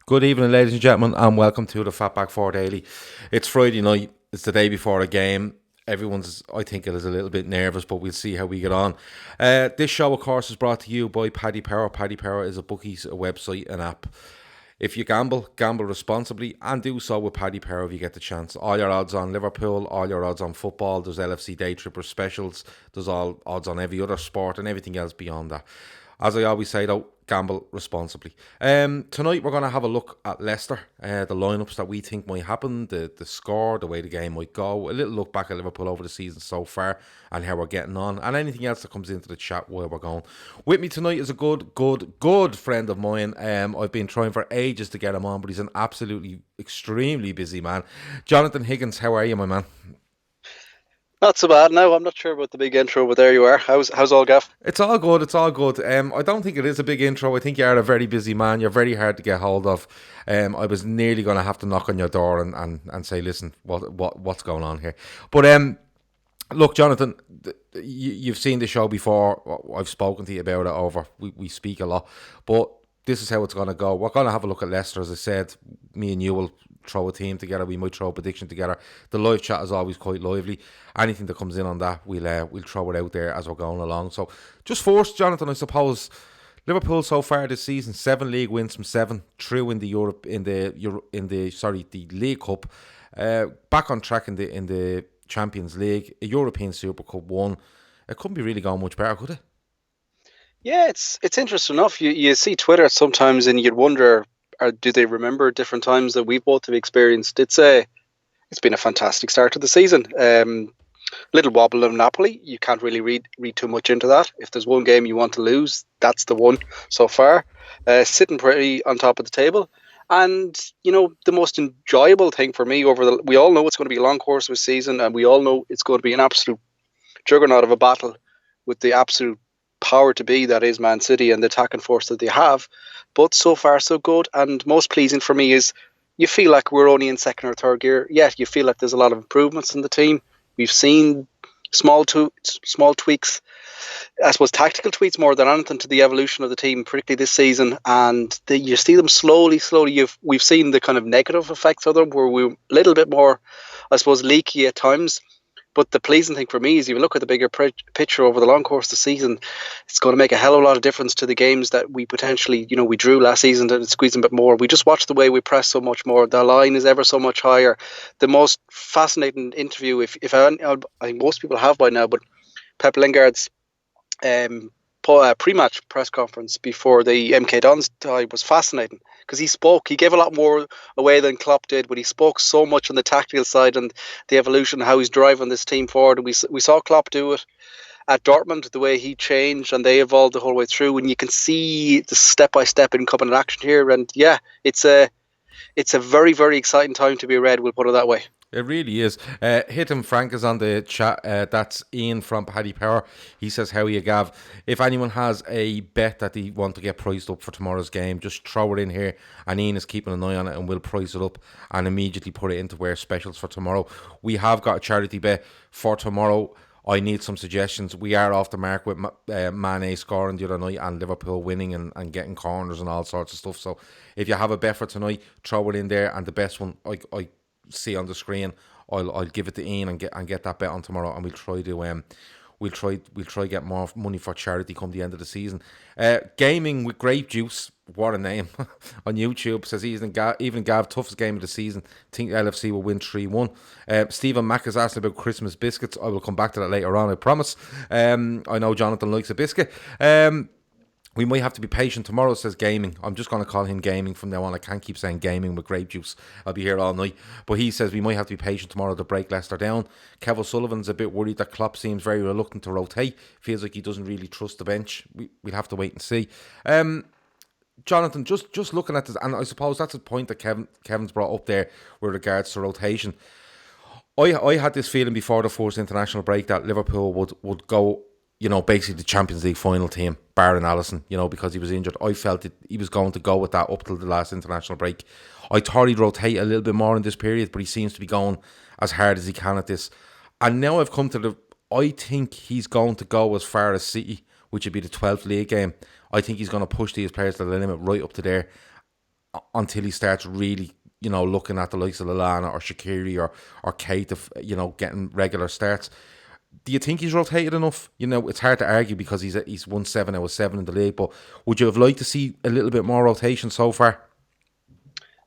Good evening, ladies and gentlemen, and welcome to the FB4 Daily. It's Friday night. It's the day before a game. Everyone's, I think, it is a little bit nervous, but we'll see how we get on. This show, of course, is brought to you by Paddy Power. Paddy Power is a bookies, a website, an app. If you gamble responsibly, and do so with Paddy Power if you get the chance. All your odds on Liverpool, all your odds on football. There's LFC Day Tripper specials. There's all odds on every other sport and everything else beyond that. As I always say, though, gamble responsibly. Tonight we're going to have a look at Leicester, the lineups that we think might happen, the score, the way the game might go, a little look back at Liverpool over the season so far and how we're getting on, and anything else that comes into the chat while we're going. With me tonight is a good friend of mine. I've been trying for ages to get him on, but he's an absolutely extremely busy man. Jonathan Higgins, how are you, my man? Not so bad. No, I'm not sure about the big intro, but there you are. How's all, Gaff? It's all good. I don't think it is a big intro. I think you are a very busy man. You're very hard to get hold of. I was nearly going to have to knock on your door and say, listen, what's going on here? But look, Jonathan, you've seen the show before. I've spoken to you about it we speak a lot, but this is how it's going to go. We're going to have a look at Leicester. As I said, me and you will throw a team together. We might throw a prediction together. The live chat is always quite lively. Anything that comes in on that, we'll throw it out there as we're going along. So, just first, Jonathan, I suppose Liverpool so far this season, 7 league wins from 7, through in the League Cup, back on track in the Champions League, a European Super Cup 1. It couldn't be really going much better, could it? Yeah, it's interesting enough. You see Twitter sometimes, and you'd wonder, do they remember different times that we've both have experienced? It's been a fantastic start to the season. Little wobble of Napoli. You can't really read too much into that. If there's one game you want to lose, that's the one so far. Sitting pretty on top of the table. And, the most enjoyable thing for me we all know it's going to be a long course of a season, and we all know it's going to be an absolute juggernaut of a battle with the absolute power to be that is Man City and the attacking force that they have. But so far so good, and most pleasing for me is you feel like we're only in second or third gear. Yeah, you feel like there's a lot of improvements in the team. We've seen small tweaks, I suppose tactical tweaks more than anything, to the evolution of the team, particularly this season. And you see them slowly. We've seen the kind of negative effects of them, where we're a little bit more, I suppose, leaky at times. But the pleasing thing for me is, if you look at the bigger picture over the long course of the season, it's going to make a hell of a lot of difference to the games that we potentially, we drew last season, and squeeze a bit more. We just watch the way we press so much more. The line is ever so much higher. The most fascinating interview, if I think most people have by now, but Pep Lingard's pre-match press conference before the MK Dons tie was fascinating, because he gave a lot more away than Klopp did, but he spoke so much on the tactical side and the evolution, how he's driving this team forward. We saw Klopp do it at Dortmund, the way he changed, and they evolved the whole way through, and you can see the step-by-step incoming in action here. And yeah, it's a very, very exciting time to be a Red, we'll put it that way. It really is. Hittim Frank is on the chat. That's Ian from Paddy Power. He says, how are you, Gav? If anyone has a bet that they want to get priced up for tomorrow's game, just throw it in here, and Ian is keeping an eye on it, and we'll price it up and immediately put it into our specials for tomorrow. We have got a charity bet for tomorrow. I need some suggestions. We are off the mark with Mane scoring the other night and Liverpool winning and getting corners and all sorts of stuff. So if you have a bet for tonight, throw it in there, and the best one I see on the screen, I'll give it to Ian and get that bet on tomorrow, and we'll try to get more money for charity come the end of the season. Gaming with Grape Juice, what a name, on YouTube, says even Gav, toughest game of the season, think LFC will win 3-1. Stephen Mack is asking about Christmas biscuits. I will come back to that later on, I promise. I know Jonathan likes a biscuit. We might have to be patient tomorrow, says Gaming. I'm just going to call him Gaming from now on. I can't keep saying Gaming with Grape Juice. I'll be here all night. But he says we might have to be patient tomorrow to break Leicester down. Kev O'Sullivan's a bit worried that Klopp seems very reluctant to rotate. Feels like he doesn't really trust the bench. We'll have to wait and see. Jonathan, just looking at this, and I suppose that's a point that Kevin's brought up there with regards to rotation. I had this feeling before the first international break that Liverpool would go, basically the Champions League final team, barring Alisson, because he was injured. I felt that he was going to go with that up till the last international break. I thought he'd rotate a little bit more in this period, but he seems to be going as hard as he can at this. And now I've come to I think he's going to go as far as City, which would be the 12th league game. I think he's going to push these players to the limit right up to there until he starts really, looking at the likes of Lallana or Shaqiri or Kate, getting regular starts. Do you think he's rotated enough? It's hard to argue because he's won 7 out of 7 in the league, but would you have liked to see a little bit more rotation so far?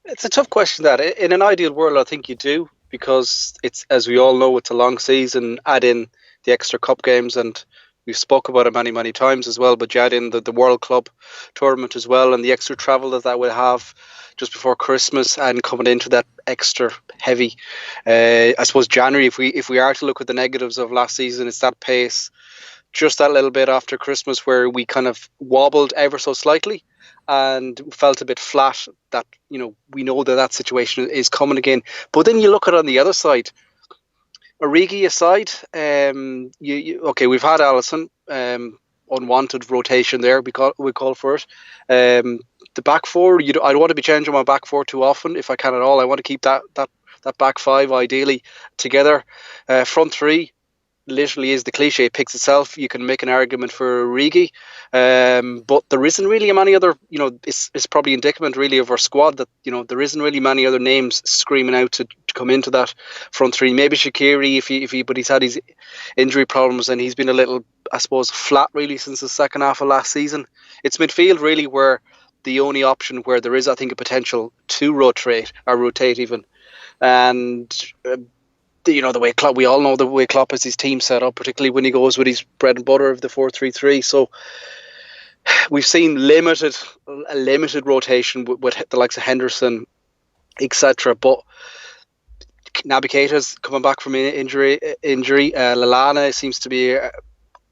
It's a tough question. That in an ideal world, I think you do, because it's, as we all know, it's a long season. Add in the extra cup games, and we've spoke about it many times as well. But you add in the World Club tournament as well, and the extra travel that will have just before Christmas, and coming into that extra heavy. I suppose January, if we are to look at the negatives of last season, it's that pace, just that little bit after Christmas where we kind of wobbled ever so slightly and felt a bit flat. That we know that situation is coming again. But then you look at it on the other side. Origi aside, okay, we've had Alisson, unwanted rotation there. We call for it. The back four, I don't want to be changing my back four too often if I can at all. I want to keep that back five ideally together. Front three literally is the cliche. It picks itself. You can make an argument for Origi, but there isn't really many other. It's probably indictment really of our squad that there isn't really many other names screaming out to come into that front three. Maybe Shaqiri if he, but he's had his injury problems and he's been a little, I suppose, flat really since the second half of last season. It's midfield really where the only option where there is, I think, a potential to rotate even, and. The way Klopp, we all know the way Klopp has his team set up, particularly when he goes with his bread and butter of the 4-3-3. So we've seen limited rotation with the likes of Henderson, etc. But Naby Keita's coming back from injury. Lallana seems to be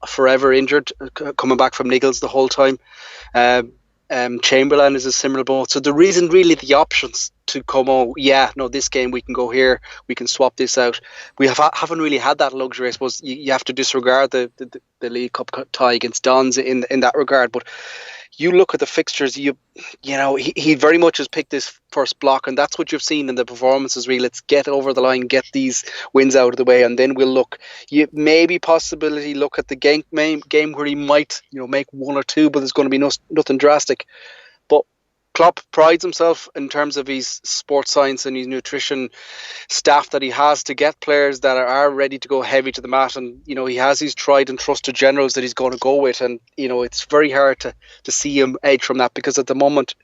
forever injured, coming back from niggles the whole time. Chamberlain is a similar boat. So there isn't really the options to come, this game we can go here, we can swap this out. We haven't really had that luxury. I suppose you have to disregard the League Cup tie against Dons in that regard. But you look at the fixtures, he very much has picked this first block, and that's what you've seen in the performances. Really, let's get over the line, get these wins out of the way, and then we'll look. You maybe possibility look at the game where he might make one or two, but there's going to be nothing drastic. But Klopp prides himself in terms of his sports science and his nutrition staff that he has to get players that are ready to go heavy to the mat. And, he has his tried and trusted generals that he's going to go with. And, it's very hard to see him edge from that, because at the moment,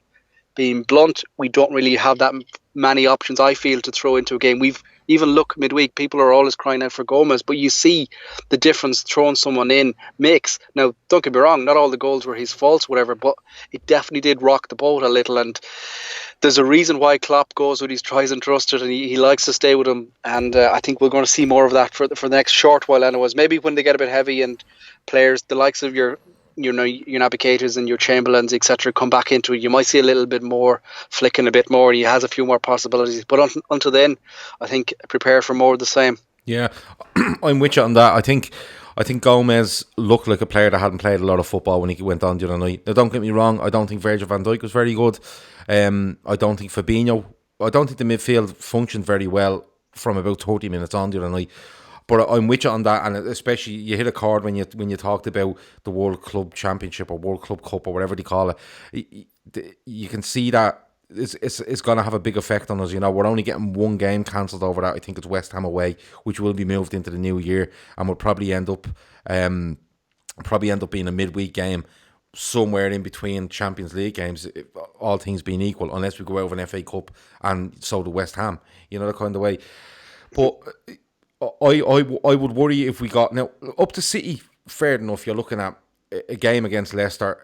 being blunt, we don't really have that many options, I feel, to throw into a game. We've even look midweek, people are always crying out for Gomez, but you see the difference throwing someone in makes. Now, don't get me wrong, not all the goals were his faults, whatever, but it definitely did rock the boat a little. And there's a reason why Klopp goes with his tries and trusted, and he likes to stay with him. And I think we're going to see more of that for the next short while, anyways. Maybe when they get a bit heavy and players, the likes of your Naby Keitas and your Chamberlains, etc., come back into it, you might see a little bit more flicking, a bit more. He has a few more possibilities, but until then, I think prepare for more of the same. Yeah, I'm with you on that. I think Gomez looked like a player that hadn't played a lot of football when he went on the other night. Now, don't get me wrong, I don't think Virgil van Dijk was very good. I don't think Fabinho. I don't think the midfield functioned very well from about 30 minutes on the other night. But I'm with you on that, and especially you hit a chord when you talked about the World Club Championship or World Club Cup or whatever they call it. You can see that it's going to have a big effect on us. We're only getting one game cancelled over that. I think it's West Ham away, which will be moved into the new year, and will probably end up being a midweek game somewhere in between Champions League games, all things being equal, unless we go out of an FA Cup and so do West Ham. That kind of way. But I would worry if we got now up to City. Fair enough. You're looking at a game against Leicester,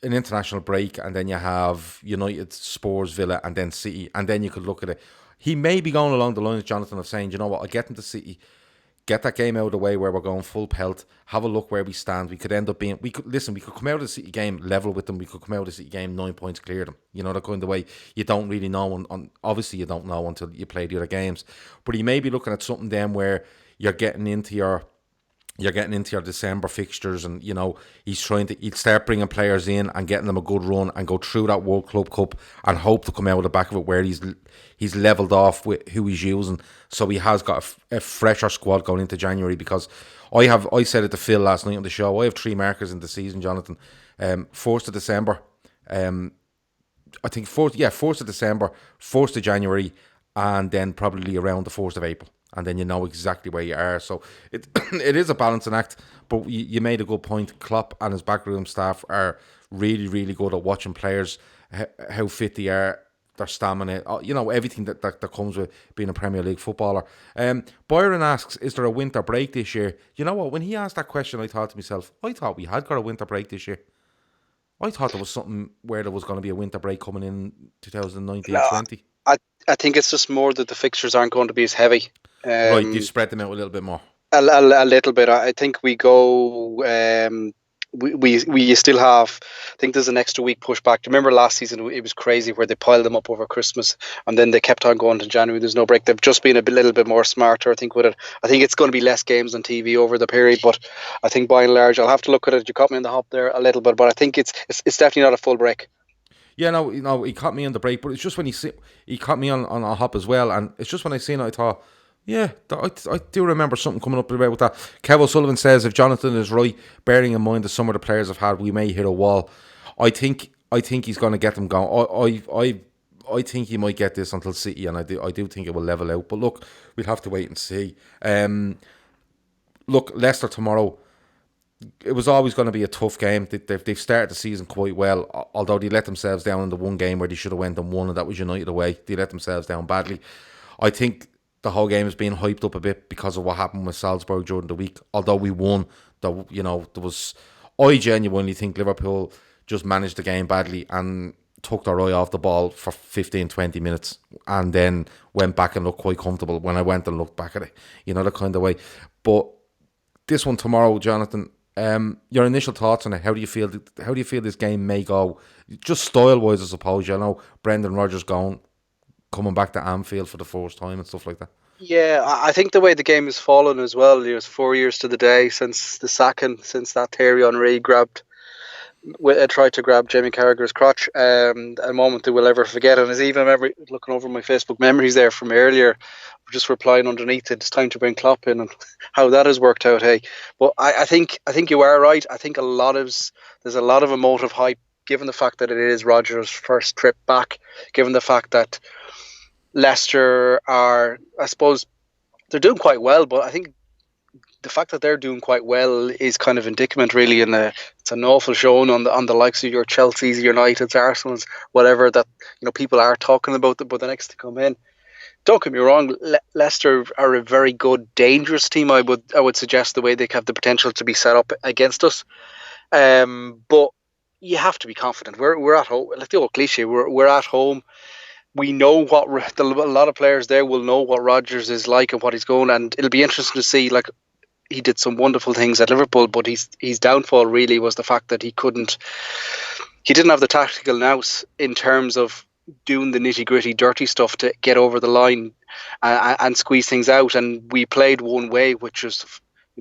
an international break, and then you have United, Spurs, Villa, and then City, and then you could look at it. He may be going along the lines, Jonathan, of saying, I get into City, get that game out of the way where we're going full pelt, have a look where we stand. We could end up being, we could come out of the City game level with them. We could come out of the City game 9 points clear them. You know, the kind of way you don't really know. Obviously, you don't know until you play the other games. But you may be looking at something then where you're getting into your December fixtures, and you know he'd start bringing players in and getting them a good run and go through that World Club Cup and hope to come out of the back of it where he's leveled off with who he's using, so he has got a fresher squad going into January. Because I said it to Phil last night on the show, I have 3 markers in the season, Jonathan. 1st of December, I think 1st of December, 1st of January, and then probably around the 1st of April. And then you know exactly where you are. So it it is a balancing act. But you made a good point. Klopp and his backroom staff are really, really good at watching players, how fit they are, their stamina, you know, everything that comes with being a Premier League footballer. Byron asks, is there a winter break this year? You know what? When he asked that question, I thought to myself, I thought we had got a winter break this year. I thought there was something where there was going to be a winter break coming in 2019-20. I think it's just more that the fixtures aren't going to be as heavy. Right, you spread them out a little bit more. A little bit. I think we go. We still have. I think there's an extra week pushback. Remember last season it was crazy where they piled them up over Christmas and then they kept on going to January. There's no break. They've just been a little bit more smarter, I think, with it. I think it's going to be less games on TV over the period, but I think by and large, I'll have to look at it. You caught me on the hop there a little bit, but I think it's definitely not a full break. Yeah, no, he caught me on the break, but it's just when he caught me on a hop as well, and it's just when I seen it, I thought, yeah, I do remember something coming up about that. Kev O'Sullivan says, if Jonathan is right, bearing in mind that some of the players have had, we may hit a wall. I think he's going to get them going. I think he might get this until City, and I do think it will level out. But look, we'll have to wait and see. Look, Leicester tomorrow. It was always going to be a tough game. They've started the season quite well, although they let themselves down in the one game where they should have went and won, and that was United away. They let themselves down badly. I think the whole game is being hyped up a bit because of what happened with Salzburg during the week. Although we won, I genuinely think Liverpool just managed the game badly and took their eye off the ball for 15-20 minutes and then went back and looked quite comfortable when I went and looked back at it. You know, the kind of way. But this one tomorrow, Jonathan, your initial thoughts on it? How do you feel? How do you feel this game may go? Just style-wise, I suppose. You know, Brendan Rodgers coming back to Anfield for the first time and stuff like that. Yeah, I think the way the game has fallen as well. It was 4 years to the day since the sacking, since that Thierry Henry tried to grab Jamie Carragher's crotch. A moment that we'll ever forget. And as even looking over my Facebook memories there from earlier, just replying underneath it, it's time to bring Klopp in, and how that has worked out. Hey, but I think you are right. I think there's a lot of emotive hype, given the fact that it is Rodgers' first trip back, given the fact that Leicester are, I suppose, they're doing quite well, but I think the fact that they're doing quite well is kind of indictment, really, and it's an awful showing on the likes of your Chelsea's, your United's, Arsenal's, whatever, that people are talking about but the next to come in. Don't get me wrong, Leicester are a very good, dangerous team. I would suggest the way they have the potential to be set up against us, but you have to be confident. We're at home, like the old cliche. We're at home. We know a lot of players there will know what Rodgers is like and what he's going, and it'll be interesting to see. Like, he did some wonderful things at Liverpool, but his downfall really was the fact that he didn't have the tactical nous in terms of doing the nitty gritty, dirty stuff to get over the line and squeeze things out. And we played one way, which was,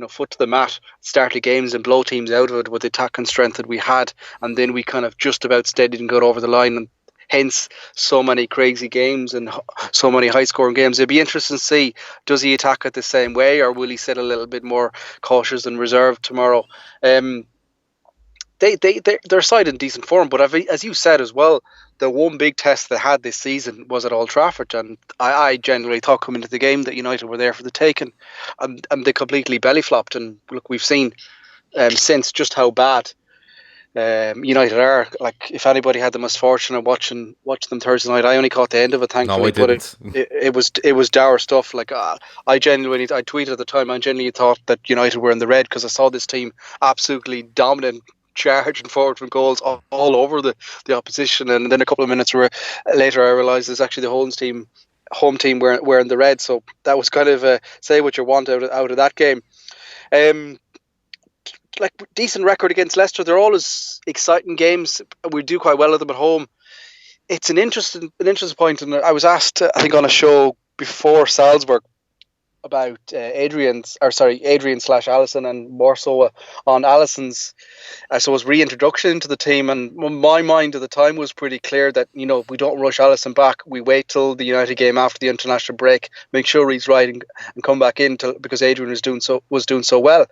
foot to the mat, start the games and blow teams out of it with the attack and strength that we had, and then we kind of just about steadied and got over the line, and hence so many crazy games and so many high-scoring games. It'd be interesting to see, does he attack it the same way, or will he sit a little bit more cautious and reserved tomorrow? They're side in decent form, but as you said as well, the one big test they had this season was at Old Trafford, and I genuinely thought coming into the game that United were there for the taking, and they completely belly-flopped. And look, we've seen since just how bad United are. Like, if anybody had the misfortune of watching them Thursday night, I only caught the end of it, thankfully. No, I didn't. But it was dour stuff. Like, I tweeted at the time, I genuinely thought that United were in the red, because I saw this team absolutely dominant, charging forward from goals all over the opposition. And then a couple of minutes later, I realised it's actually the Holmes team home team wearing the red. So that was kind of say what you want out of that game. Like decent record against Leicester. They're always exciting games. We do quite well at them at home. It's an interesting point, and I was asked, I think, on a show before Salzburg about Adrian / Alisson, and more so on Alisson's, I suppose, reintroduction into the team. And my mind at the time was pretty clear that, we don't rush Alisson back. We wait till the United game after the international break, make sure he's right, and come back in because Adrian was doing so well.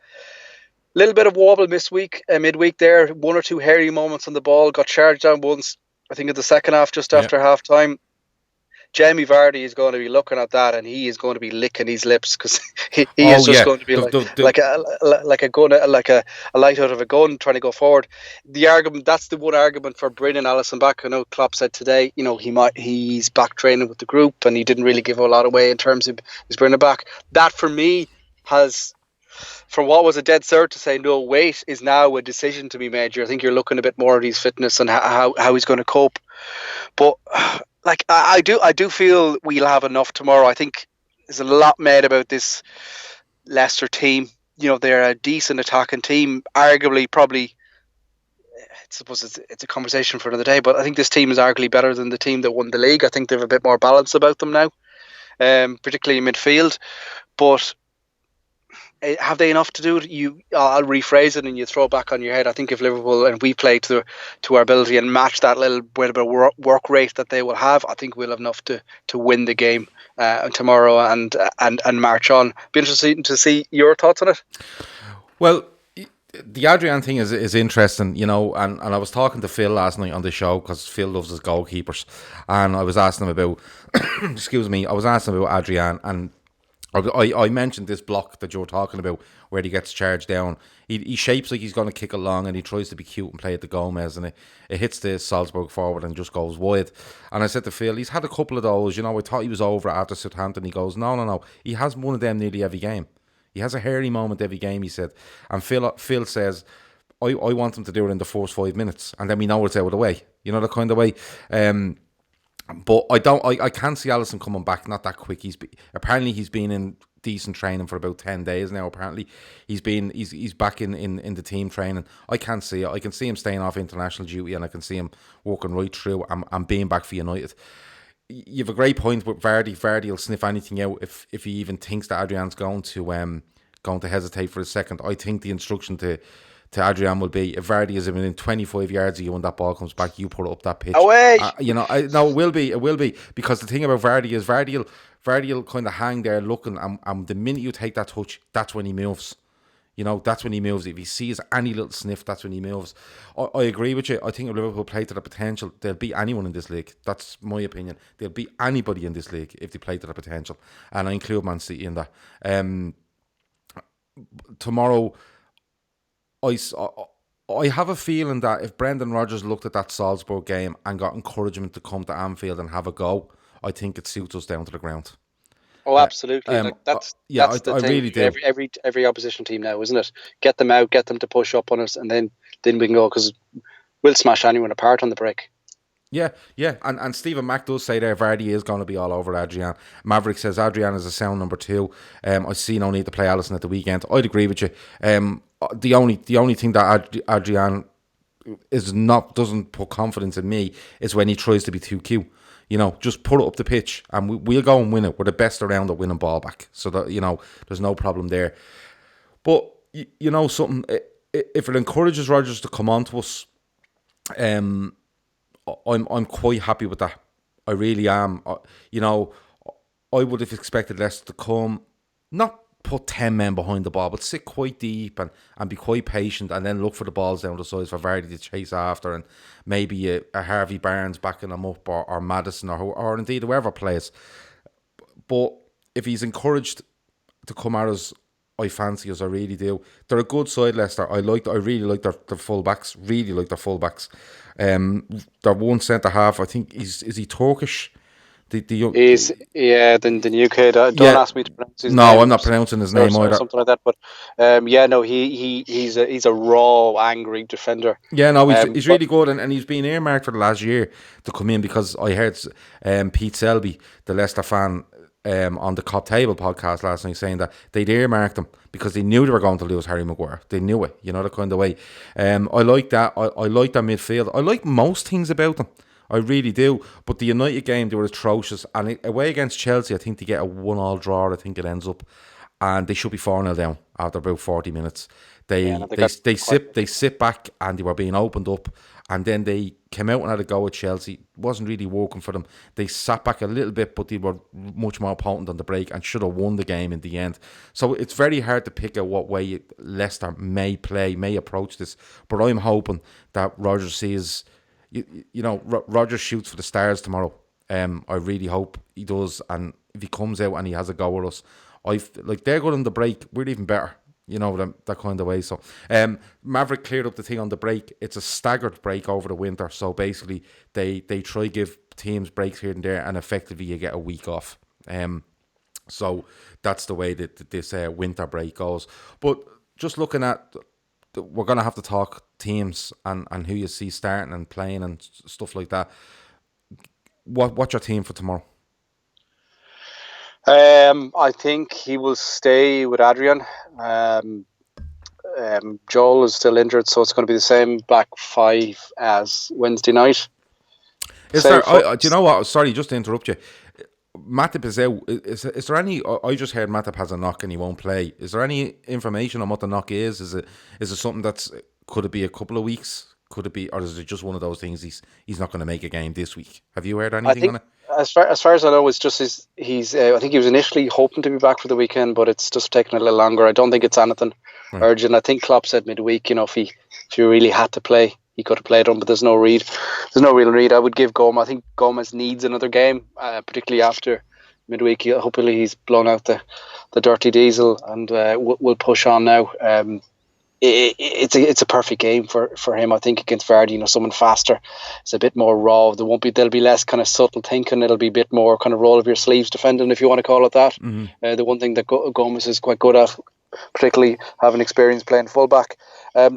Little bit of wobble midweek there. One or two hairy moments on the ball. Got charged down once, I think, in the second half, just after half time. Jamie Vardy is going to be looking at that, and he is going to be licking his lips, because he is just going to be like a light out of a gun trying to go forward. That's the one argument for bringing Alisson back. I know Klopp said today, he's back training with the group, and he didn't really give a lot away in terms of his bringing it back. That for me has, from what was a dead cert to say no wait, is now a decision to be made. I think you're looking a bit more at his fitness and how he's going to cope. But I do feel we'll have enough tomorrow. I think there's a lot made about this Leicester team. They're a decent attacking team. Arguably, probably, I suppose it's a conversation for another day, but I think this team is arguably better than the team that won the league. I think they have a bit more balance about them now, particularly in midfield. But have they enough to do it? I'll rephrase it and you throw it back on your head. I think if Liverpool and we play to our ability and match that little bit of work rate that they will have, I think we'll have enough to win the game tomorrow and march on. Be interesting to see your thoughts on it. Well, the Adrian thing is interesting, and I was talking to Phil last night on the show, because Phil loves his goalkeepers, and I was asking him about Adrian, and I mentioned this block that you're talking about where he gets charged down. He shapes like he's going to kick along, and he tries to be cute and play at the Gomez, and it hits the Salzburg forward and just goes wide. And I said to Phil, he's had a couple of those. I thought he was over after Southampton. He goes, no. He has one of them nearly every game. He has a hairy moment every game, he said. And Phil says, I want him to do it in the first 5 minutes, and then we know it's out of the way. The kind of way. But I can't see Alisson coming back not that quick. Apparently he's been in decent training for about 10 days now. Apparently he's back in the team training. I can't see it. I can see him staying off international duty, and I can see him walking right through and being back for United. You have a great point with Vardy. Vardy will sniff anything out if he even thinks that Adrian's going to hesitate for a second. I think the instruction to Adrian will be, if Vardy is within 25 yards of you when that ball comes back, you put it up that pitch. Away! It will be, because the thing about Vardy is Vardy will kind of hang there looking, and the minute you take that touch, that's when he moves. That's when he moves. If he sees any little sniff, that's when he moves. I agree with you. I think if Liverpool play to the potential, they'll beat anyone in this league. That's my opinion. They'll beat anybody in this league if they play to the potential. And I include Man City in that. Tomorrow, I have a feeling that if Brendan Rodgers looked at that Salzburg game and got encouragement to come to Anfield and have a go, I think it suits us down to the ground. Oh, absolutely. That's the thing. Really do. Every opposition team now, isn't it? Get them out, get them to push up on us, and then we can go, because we'll smash anyone apart on the break. Yeah. And Stephen Mack does say there Vardy is going to be all over Adrian. Maverick says Adrian is a sound number 2. I see no need to play Alisson at the weekend. I'd agree with you. The only thing that Adrian doesn't put confidence in me is when he tries to be too cute. Just put it up the pitch and we'll go and win it. We're the best around at winning ball back. So that, there's no problem there. But, something, if it encourages Rodgers to come on to us, I'm quite happy with that. I really am. I would have expected Leicester to come, not put 10 men behind the ball, but sit quite deep and be quite patient, and then look for the balls down the sides for Vardy to chase after, and maybe a Harvey Barnes backing him up, or Maddison, or indeed whoever plays. But if he's encouraged to come at us, I fancy us. I really do. They're a good side, Leicester. I really like their fullbacks. Really like their fullbacks. Their one centre half, I think, is he Turkish? The UK. Don't Yeah, ask me to pronounce his no, I'm name, not pronouncing his or name either. something like that. But no, he's a raw, angry defender. Yeah, no, he's But really good, and he's been earmarked for the last year to come in, because I heard Pete Selby, the Leicester fan, on the Cop Table podcast last night, saying that they'd earmarked him because they knew they were going to lose Harry Maguire. They knew it, the kind of way. I like that. I like that midfield. I like most things about them. I really do. But the United game, they were atrocious. And away against Chelsea, I think they get a 1-1 draw, I think it ends up. And they should be 4-0 down after about 40 minutes. yeah, They no, they they quite. sit back, and they were being opened up, and then they came out and had a go at Chelsea. It wasn't really working for them. They sat back a little bit, but they were much more potent on the break and should have won the game in the end. So it's very hard to pick out what way Leicester may play, may approach this. But I'm hoping that Rodgers sees, Rodgers shoots for the stars tomorrow. I really hope he does, and if he comes out and he has a go with us, they're good on the break. We're even better. That kind of way. So, Maverick cleared up the thing on the break. It's a staggered break over the winter. So basically, they try give teams breaks here and there, and effectively you get a week off. So that's the way that this winter break goes. But just looking at, we're gonna have to talk teams and who you see starting and playing and stuff like that. What's your team for tomorrow? I think he will stay with Adrian. Joel is still injured, so it's going to be the same back five as Wednesday night. Do you know what? Sorry, just to interrupt you. Matip is out. Is there any? I just heard Matip has a knock and he won't play. Is there any information on what the knock is? Is it something could it be a couple of weeks? Could it be, or is it just one of those things? He's not going to make a game this week. Have you heard anything on it? As far as I know, it's just he's. I think he was initially hoping to be back for the weekend, but it's just taking a little longer. I don't think it's anything urgent. I think Klopp said midweek, if he really had to play, he could have played him, but there's no real need. I would give Gomez. I think Gomez needs another game, particularly after midweek. Hopefully he's blown out the dirty diesel, and we'll push on now. It's a perfect game for him, I think, against Vardy. Someone faster. It's a bit more raw. There'll be less kind of subtle thinking. It'll be a bit more kind of roll of your sleeves defending, if you want to call it that. Mm-hmm. The one thing that Gomez is quite good at, particularly having experience playing fullback.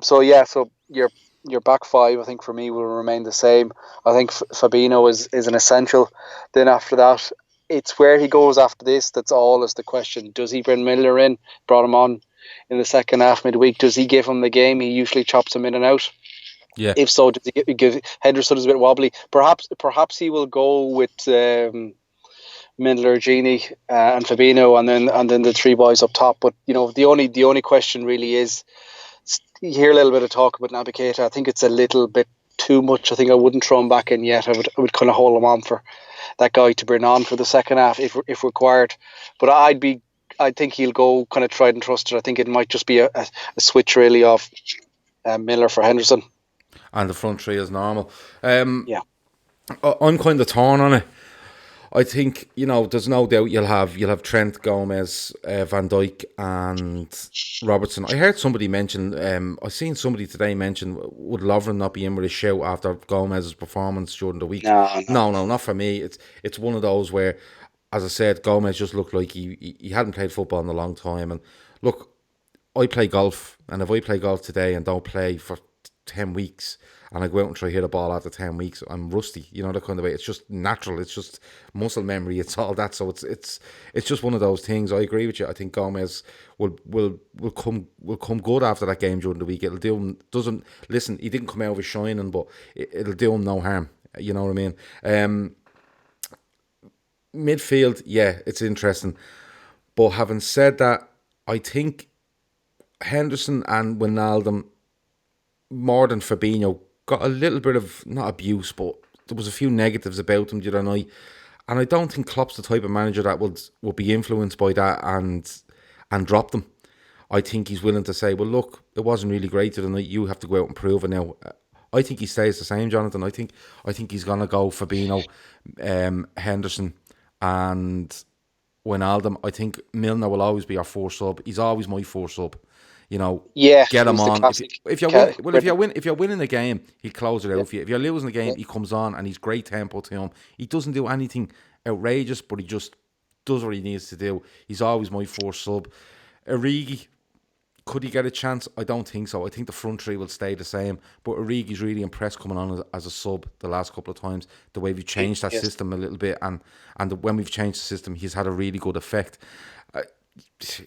So your back five, I think, for me will remain the same. I think Fabinho is an essential. Then after that, it's where he goes after this. That's all is the question. Does he bring Milner in? Brought him on in the second half midweek. Does he give him the game? He usually chops him in and out. Yeah. If so, does he give Henderson is a bit wobbly? Perhaps he will go with Milner, Gini, and Fabinho, and then the three boys up top. But the only question really is, you hear a little bit of talk about Naby Keita. I think it's a little bit too much. I think I wouldn't throw him back in yet. I would kind of hold him on for that guy to bring on for the second half if required. But I think he'll go kind of tried and trusted. I think it might just be a switch really of Miller for Henderson. And the front three is normal. Yeah. I'm kind of torn on it. I think, there's no doubt you'll have Trent, Gomez, Van Dijk and Robertson. I heard somebody mention, I seen somebody today mention, would Lovren not be in with a shout after Gomez's performance during the week? No, not for me. It's one of those where, as I said, Gomez just looked like he hadn't played football in a long time. And look, I play golf, and if I play golf today and don't play for 10 weeks, and I go out and try to hit a ball after 10 weeks, I'm rusty, that kind of way. It's just natural. It's just muscle memory. It's all that. So it's just one of those things. I agree with you. I think Gomez will come good after that game during the week. It'll do him, listen, he didn't come out of his shining, but it'll do him no harm. You know what I mean? Midfield, yeah, it's interesting. But having said that, I think Henderson and Wijnaldum, more than Fabinho, got a little bit of, not abuse, but there was a few negatives about them the other night. And I don't think Klopp's the type of manager that would be influenced by that and drop them. I think he's willing to say, well, look, it wasn't really great the other night. You have to go out and prove it now. I think he stays the same, Jonathan. I think he's going to go Fabinho, Henderson and Wijnaldum. I think Milner will always be our 4 sub. He's always my 4 sub. Yeah, get him on. If you're winning the game, he closes it out for you. If you're losing the game, he comes on and he's great tempo to him. He doesn't do anything outrageous, but he just does what he needs to do. He's always my first sub. Origi, could he get a chance? I don't think so. I think the front three will stay the same. But Origi's really impressed coming on as a sub the last couple of times. The way we've changed that system a little bit, and when we've changed the system, he's had a really good effect.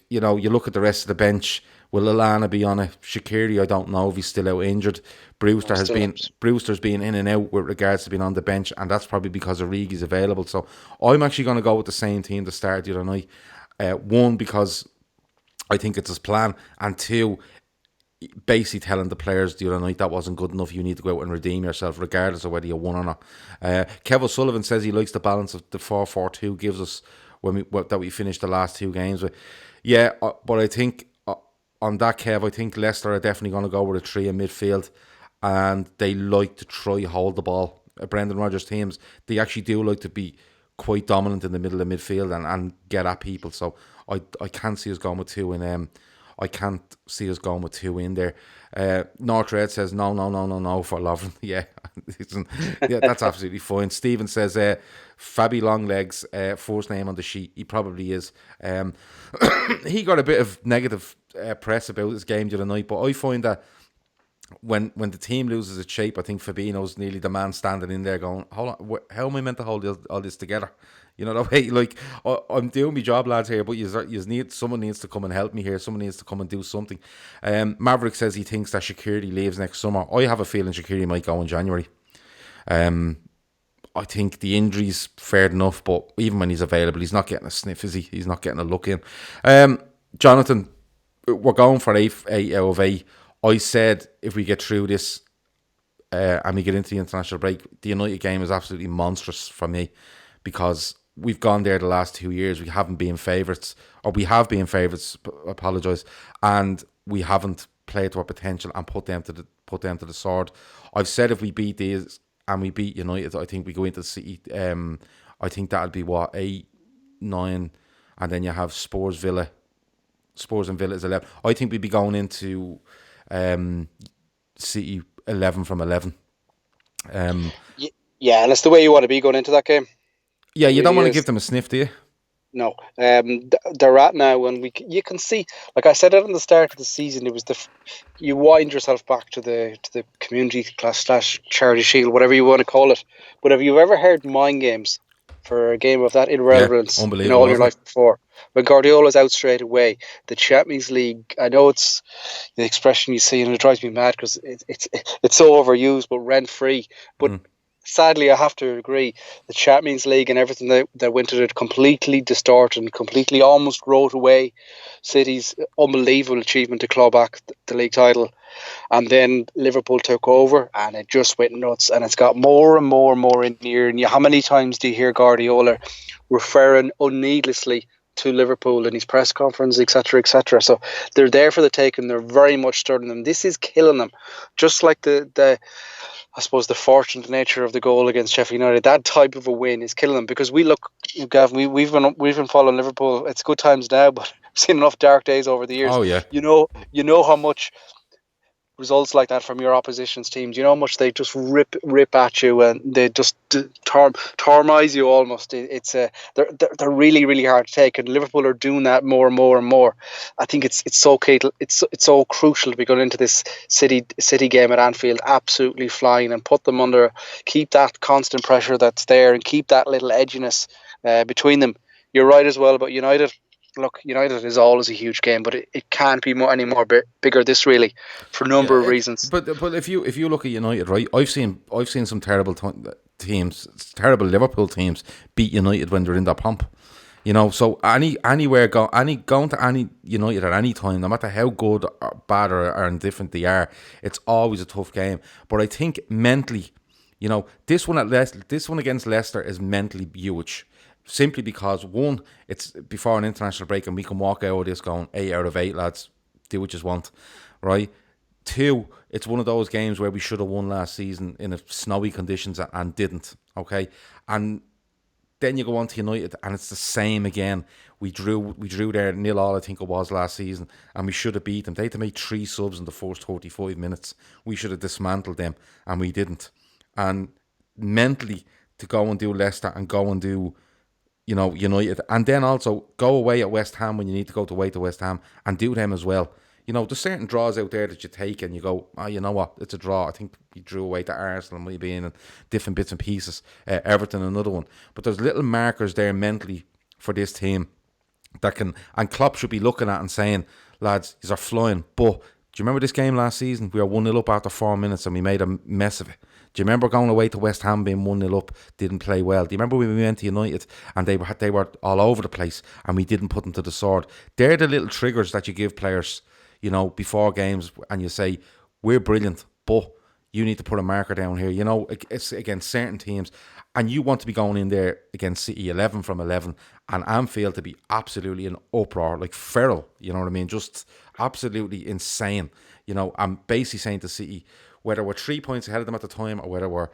You look at the rest of the bench. Will Lallana be on it? Shaqiri, I don't know if he's still out injured. Brewster's been in and out with regards to being on the bench, and that's probably because Origi's available. So I'm actually going to go with the same team to start the other night. One, because I think it's his plan, and two, basically telling the players the other night that wasn't good enough. You need to go out and redeem yourself, regardless of whether you won or not. Kev O'Sullivan says he likes the balance of the 4-4-2 gives us that we finished the last two games with. Yeah, but I think on that, Kev, I think Leicester are definitely going to go with a 3 in midfield, and they like to try hold the ball. Brendan Rodgers' teams, they actually do like to be quite dominant in the middle of midfield and get at people. So I can't see us going with 2 in. I can't see us going with 2 in there. North Red says no for Lovren. Yeah, that's absolutely fine. Stephen says Fabi Longlegs, first name on the sheet. He probably is. He got a bit of negative press about his game the other night, but I find that when the team loses its shape, I think Fabinho's nearly the man standing in there going, hold on, how am I meant to hold all this together? You know, that way, like, I'm doing my job, lads, here, but someone needs to come and help me here. Someone needs to come and do something. Maverick says he thinks that Shaqiri leaves next summer. I have a feeling Shaqiri might go in January. I think the injury's fair enough, but even when he's available, he's not getting a sniff, is he? He's not getting a look in. Jonathan, we're going for 8 out of 8. I said if we get through this and we get into the international break, the United game is absolutely monstrous for me, because we've gone there the last 2 years. We haven't been favourites, or we have been favourites. Apologise, and we haven't played to our potential and put them to the sword. I've said if we beat these and we beat United, I think we go into the City. I think that'll be 8, 9, and then you have Spurs and Villa is 11. I think we'd be going into City 11 from 11. Yeah, and it's the way you want to be going into that game. Yeah, you don't want to give them a sniff, do you? No, they're at now, and you can see, like I said at the start of the season, it was you wind yourself back to the community class / charity shield, whatever you want to call it. But have you ever heard mind games for a game of that irrelevance in all your life before? When Guardiola's out straight away, the Champions League, I know it's the expression you see, and it drives me mad because it's so overused, but rent free. But sadly, I have to agree, the Champions League and everything that went to it completely distorted and completely almost wrote away City's unbelievable achievement to claw back the league title. And then Liverpool took over, and it just went nuts, and it's got more and more and more in here. And how many times do you hear Guardiola referring unneedlessly to Liverpool in his press conference, etc., etc.? So they're there for the taking. They're very much starting them. This is killing them, just like the I suppose the fortunate nature of the goal against Sheffield United. That type of a win is killing them, because we look, Gavin, we've been following Liverpool. It's good times now, but we've seen enough dark days over the years. Oh yeah, you know how much results like that from your opposition's teams, you know how much they just rip at you, and they just tormise you almost. They're really, really hard to take, and Liverpool are doing that more and more and more. I think it's so crucial to be going into this City game at Anfield absolutely flying, and put them under, keep that constant pressure that's there, and keep that little edginess between them. You're right as well about United. Look, United is always a huge game, but it can't be any more bigger this, really, for a number of reasons. But if you look at United, right, I've seen some terrible teams, terrible Liverpool teams beat United when they're in their pomp. You know, so going to any United at any time, no matter how good or bad or indifferent they are, it's always a tough game. But I think mentally, you know, this one against Leicester is mentally huge. Simply because, one, it's before an international break and we can walk out of this going 8 out of 8, lads, do what you want, right? 2, it's one of those games where we should have won last season in snowy conditions and didn't, okay? And then you go on to United and it's the same again. We drew there 0-0, I think it was, last season, and we should have beat them. They had to make 3 subs in the first 35 minutes. We should have dismantled them, and we didn't. And mentally, to go and do Leicester and go and do United, and then also go away at West Ham when you need to go away to West Ham and do them as well. There's certain draws out there that you take and you go, you know what, it's a draw. I think we drew away to Arsenal, maybe in different bits and pieces. Everton, another one. But there's little markers there mentally for this team that can, and Klopp should be looking at and saying, lads, these are flying. But do you remember this game last season? We were 1-0 up after 4 minutes and we made a mess of it. Do you remember going away to West Ham being 1-0 up, didn't play well? Do you remember when we went to United and they were all over the place and we didn't put them to the sword? They're the little triggers that you give players, before games, and you say, we're brilliant, but you need to put a marker down here. It's against certain teams, and you want to be going in there against City 11 from 11 and Anfield to be absolutely in uproar, like feral, you know what I mean? Just absolutely insane. I'm basically saying to City, whether we're 3 points ahead of them at the time or whether we're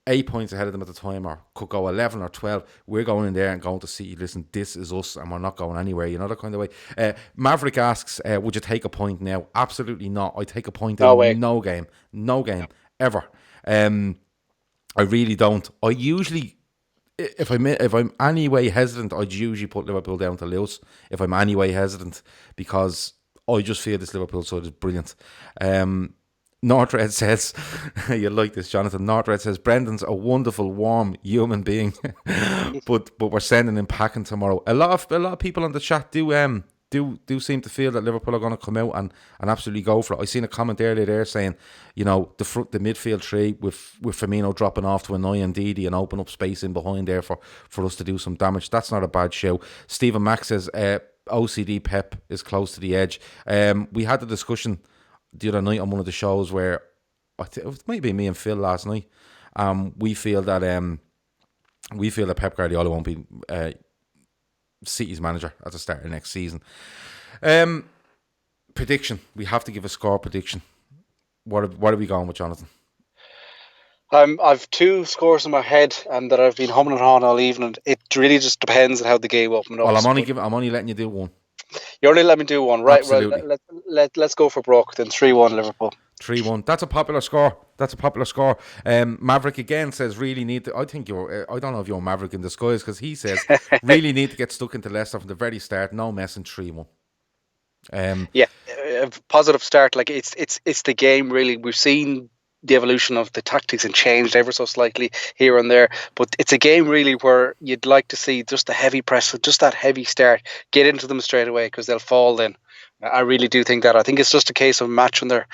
8 points ahead of them at the time or could go 11 or 12, we're going in there and going to City, listen, this is us and we're not going anywhere, that kind of way. Maverick asks, would you take a point now? Absolutely not. I take a point in no game, ever. I really don't. I usually, if I'm any way hesitant, I'd usually put Liverpool down to lose. If I'm any way hesitant, because I just feel this Liverpool side is brilliant. Northred says, you like this, Jonathan. Northred says, Brendan's a wonderful, warm human being, but we're sending him packing tomorrow. A lot of people on the chat do seem to feel that Liverpool are going to come out and absolutely go for it. I seen a comment earlier there saying, the midfield three with Firmino dropping off to Annoy and Didi and open up space in behind there for us to do some damage. That's not a bad show. Stephen Mack says, OCD Pep is close to the edge. We had the discussion the other night on one of the shows where it might be me and Phil last night. We feel that Pep Guardiola won't be City's manager at the start of next season. Prediction. We have to give a score prediction. What are we going with, Jonathan? I've 2 scores in my head that I've been humming on all evening. It really just depends on how the game opens up. Well, I'm only letting you do one. You only let me do one, right? Absolutely. Well, let's go for broke. Then 3-1 Liverpool. 3-1. That's a popular score. Maverick again says really need to. I think I don't know if you're Maverick in disguise, because he says really need to get stuck into Leicester from the very start. No messing. 3-1. A positive start. Like it's the game really. We've seen the evolution of the tactics and changed ever so slightly here and there, but it's a game really where you'd like to see just the heavy press, just that heavy start, get into them straight away, because they'll fall then. I really do think that. I think it's just a case of matching their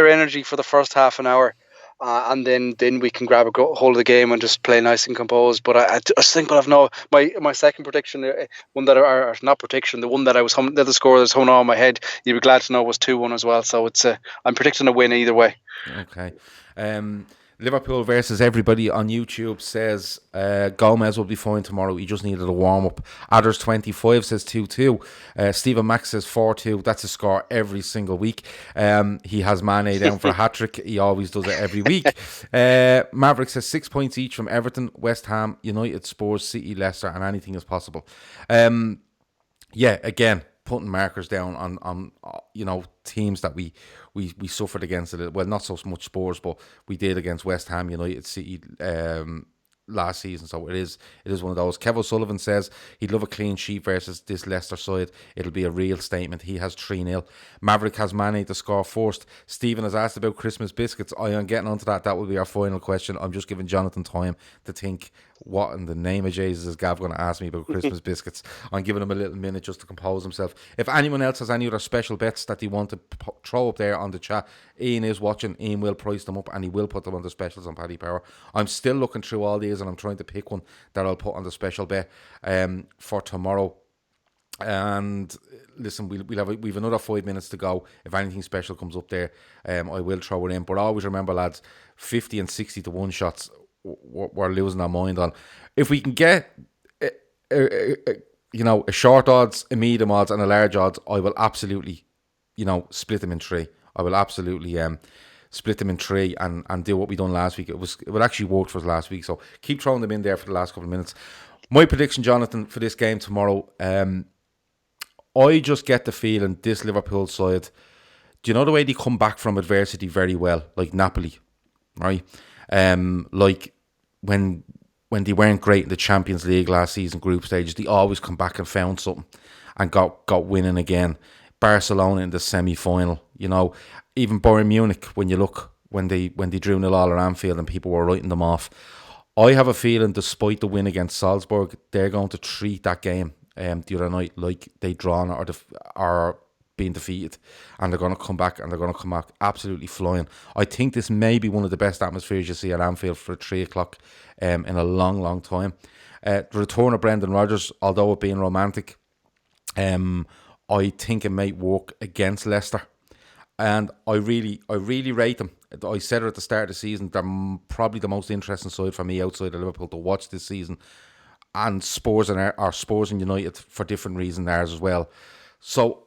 energy for the first half an hour, and then we can grab a hold of the game and just play nice and composed. But I just think, my second prediction, one that are not prediction, the one that I was the score that's hung on my head, you'd be glad to know, was 2-1 as well. So it's I'm predicting a win either way. Okay. Liverpool versus everybody on YouTube says Gomez will be fine tomorrow. He just needed a warm-up. Adders 25 says 2-2. Stephen Max says 4-2. That's a score every single week. He has Mane down for a hat-trick. He always does it every week. Maverick says 6 points each from Everton, West Ham, United, Spurs, City, Leicester, and anything is possible. Again, putting markers down on teams that we suffered against a little. Well, not so much Spurs, but we did against West Ham, United, City last season. So it is one of those. Kev O'Sullivan says he'd love a clean sheet versus this Leicester side. It'll be a real statement. He has 3-0. Maverick has Mane to score first. Stephen has asked about Christmas biscuits. I am getting onto that. That will be our final question. I'm just giving Jonathan time to think, what in the name of Jesus is Gav going to ask me about Christmas biscuits? I'm giving him a little minute just to compose himself. If anyone else has any other special bets that they want to throw up there on the chat, Ian is watching. Ian will price them up and he will put them on the specials on Paddy Power. I'm still looking through all these and I'm trying to pick one that I'll put on the special bet for tomorrow. And listen, we've another 5 minutes to go. If anything special comes up there, I will throw it in. But always remember, lads, 50 and 60 to 1 shots we're losing our mind on. If we can get a short odds, a medium odds, and a large odds, I will absolutely split them in 3. I will absolutely split them in 3 and do what we done last week. It actually worked for us last week, so keep throwing them in there for the last couple of minutes. My prediction, Jonathan, for this game tomorrow, I just get the feeling this Liverpool side, do you know the way they come back from adversity very well, like Napoli, right? Like when when they weren't great in the Champions League last season group stages, they always come back and found something and got winning again. Barcelona in the semi-final, even Bayern Munich, when you look, when they drew 0-0 at Anfield and people were writing them off. I have a feeling, despite the win against Salzburg, they're going to treat that game the other night like they drawn or being defeated, and they're going to come back and they're going to come back absolutely flying. I think this may be one of the best atmospheres you see at Anfield for 3 o'clock in a long time. The return of Brendan Rodgers, although it being romantic, I think it might work against Leicester, and I really rate them. I said it at the start of the season, they're probably the most interesting side for me outside of Liverpool to watch this season, and Spurs and United for different reasons theirs as well. So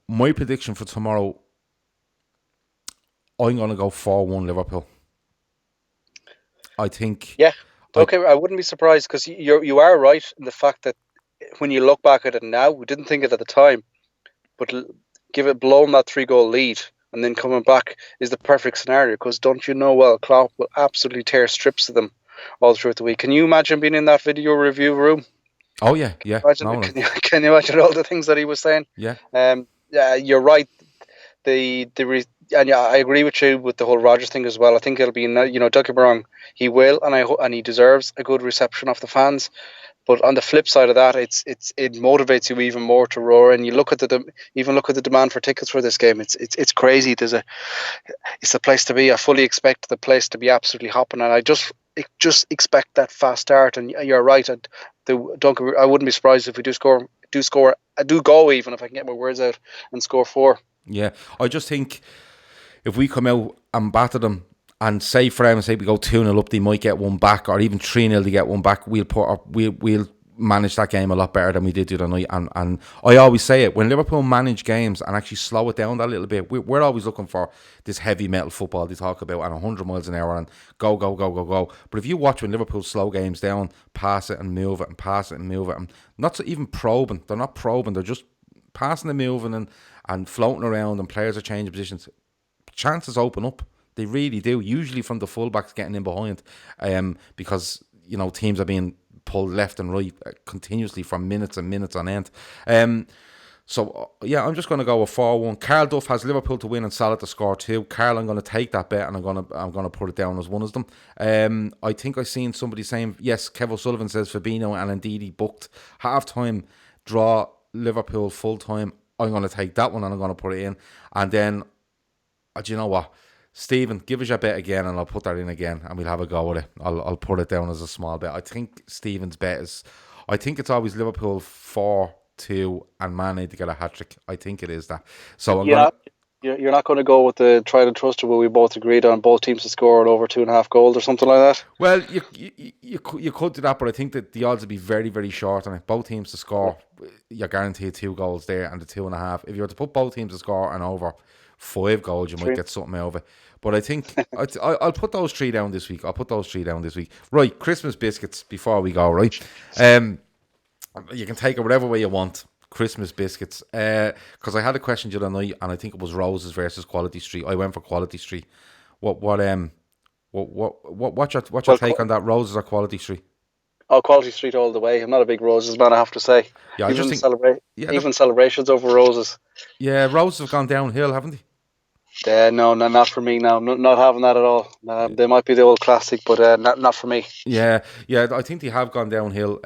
my prediction for tomorrow, I'm going to go 4-1 Liverpool. I think. Yeah. Okay, I wouldn't be surprised, because you are right in the fact that when you look back at it now, we didn't think it at the time, but blowing that 3-goal lead and then coming back is the perfect scenario, because don't you know well, Klopp will absolutely tear strips of them all throughout the week. Can you imagine being in that video review room? Oh yeah. Can you imagine all the things that he was saying? Yeah. Yeah, you're right. And yeah, I agree with you with the whole Rodgers thing as well. I think it'll be, don't get me wrong, he will, and he deserves a good reception off the fans. But on the flip side of that, it motivates you even more to roar. And you look at the demand for tickets for this game. It's crazy. It's a place to be. I fully expect the place to be absolutely hopping, and I just expect that fast start. And you're right. I wouldn't be surprised if we do go even if I can get my words out and score 4. Yeah, I just think if we come out and batter them, and say we go 2-0 up, they might get one back, or even 3-0 to get one back, we'll manage that game a lot better than we did the other night. And I always say it, when Liverpool manage games and actually slow it down that little bit, we're always looking for this heavy metal football they talk about and 100 miles an hour and go. But if you watch when Liverpool slow games down, pass it and move it and pass it and move it, and not so even probing, they're not probing, they're just passing and moving and floating around, and players are changing positions, chances open up. They really do, usually from the fullbacks getting in behind, because teams are being pulled left and right continuously for minutes and minutes on end. So I'm just going to go with 4-1. Carl Duff has Liverpool to win and Salah to score 2. Carl, I'm going to take that bet and I'm going to put it down as one of them. I think I've seen somebody saying, yes, Kev O'Sullivan says Fabinho and Ndidi booked half-time draw, Liverpool full-time. I'm going to take that one and I'm going to put it in. And then, do you know what? Stephen, give us your bet again and I'll put that in again and we'll have a go with it. I'll put it down as a small bet. I think Stephen's bet is, I think it's always Liverpool 4-2 and Man to get a hat-trick. I think it is that. So you're not going to go with the tried and trusted where we both agreed on both teams to score over 2.5 goals or something like that? Well, you could do that, but I think that the odds would be very, very short on it. Both teams to score, you're guaranteed 2 goals there and the 2.5. If you were to put both teams to score and over 5 goals, you might get something out of it. But I think I'll put those 3 down this week. Right, Christmas biscuits before we go, right? You can take it whatever way you want. Christmas biscuits. Because I had a question the other night, and I think it was Roses versus Quality Street. I went for Quality Street. What's your take on that? Roses or Quality Street? Oh, Quality Street all the way. I'm not a big Roses man, I have to say. Yeah, even celebrations over Roses. Yeah, Roses have gone downhill, haven't they? No, not for me now. Not having that at all. They might be the old classic, but not for me. Yeah, I think they have gone downhill.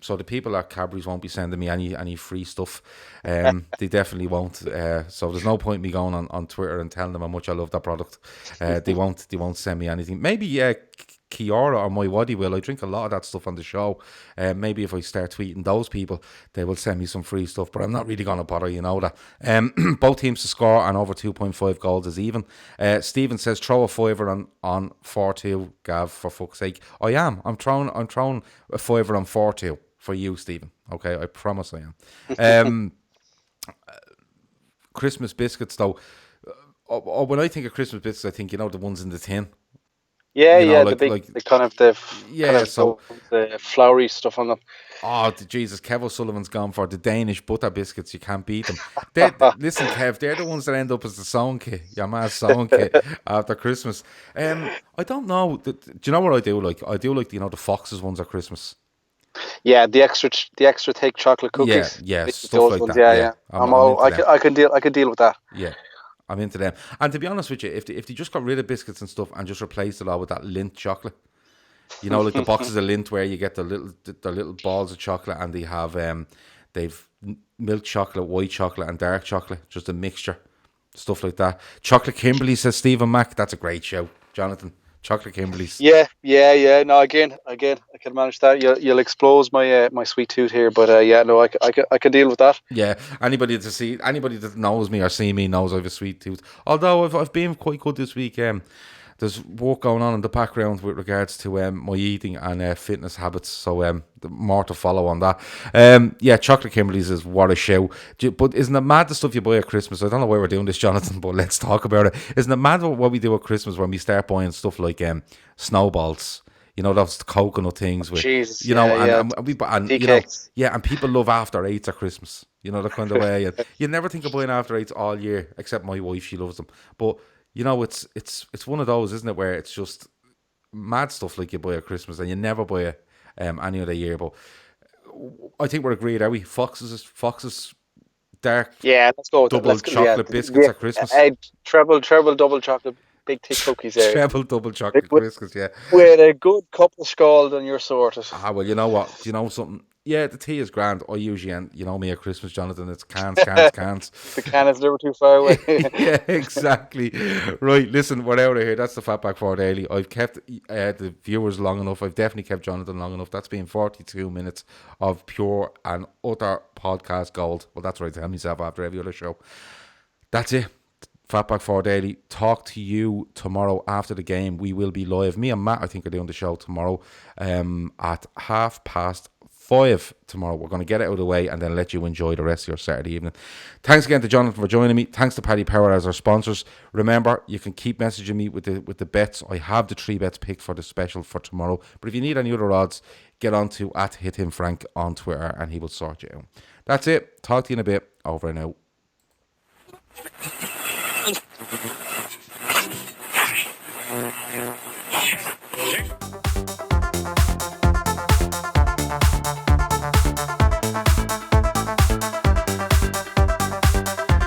So the people at Cadbury's won't be sending me any free stuff. They definitely won't. So there's no point me going on Twitter and telling them how much I love that product. They won't send me anything. Maybe Kiara or my Waddy will. I drink a lot of that stuff on the show. Maybe if I start tweeting those people, they will send me some free stuff, but I'm not really going to bother, you know that. Both teams to score and over 2.5 goals is even. Stephen says throw a fiver on 4-2, Gav, for fuck's sake. I'm throwing a fiver on 4-2 for you, Stephen. Okay, I promise I am. Christmas biscuits though. When I think of Christmas biscuits, I think, the ones in the tin. Yeah, You know, yeah, the kind of yeah. So, the floury stuff on them. oh, Jesus, Kev O'Sullivan's gone for the Danish butter biscuits. You can't beat them. Listen, Kev, they're the ones that end up as the song kit, your man's song kit after Christmas. I don't know. Do you know what I do like? I do like, the Foxes ones at Christmas. Yeah, the extra thick chocolate Yeah, cookies. yeah, stuff Those like ones. that. Yeah, Yeah, yeah. I'm into them. I can deal with that. Yeah, I'm into them. And to be honest with you, if they just got rid of biscuits and stuff and just replaced it all with that Lindt chocolate, like the boxes of Lindt where you get the little balls of chocolate, and they have they've milk chocolate, white chocolate, and dark chocolate, just a mixture, stuff like that. Chocolate Kimberley, says Stephen Mack. That's a great show, Jonathan. Chocolate Kimberleys. Yeah, yeah, yeah. No, again, I can manage that. You'll expose my my sweet tooth here, but yeah, no, I can deal with that. Yeah, anybody that knows me or see me knows I have a sweet tooth. Although I've been quite good this week. There's work going on in the background with regards to my eating and fitness habits. So more to follow on that. Yeah, chocolate Kimberleys is what a show. But isn't it mad the stuff you buy at Christmas? I don't know why we're doing this, Jonathan, but let's talk about it. Isn't it mad what we do at Christmas when we start buying stuff like snowballs? Those coconut things with, Jesus, and people love after eights at Christmas. The kind of way. And you never think of buying after eights all year, except my wife, she loves them. But it's one of those, isn't it, where it's just mad stuff like you buy at Christmas and you never buy it any other year. But I think we're agreed, are we? Foxes, dark, yeah. Let's go with double chocolate biscuits at Christmas. Treble, double chocolate, big thick cookies there. Treble double chocolate biscuits, yeah. With a good cup of scald and you're sorted. Well, you know what? Do you know something? Yeah, the tea is grand. I usually, and me at Christmas, Jonathan, it's cans. The can is never too far away. Yeah, exactly. Right, listen, we're out of here. That's the FB4 Daily. I've kept the viewers long enough. I've definitely kept Jonathan long enough. That's been 42 minutes of pure and utter podcast gold. Well, that's what I tell myself after every other show. That's it. FB4 Daily. Talk to you tomorrow after the game. We will be live. Me and Matt, I think, are doing the show tomorrow at 5:30 tomorrow. We're going to get it out of the way and then let you enjoy the rest of your Saturday evening. Thanks again to Jonathan for joining me. Thanks to Paddy Power as our sponsors. Remember, you can keep messaging me with the bets. I have the 3 bets picked for the special for tomorrow. But if you need any other odds, get on to @HitHimFrank on Twitter and he will sort you out. That's it. Talk to you in a bit. Over and out.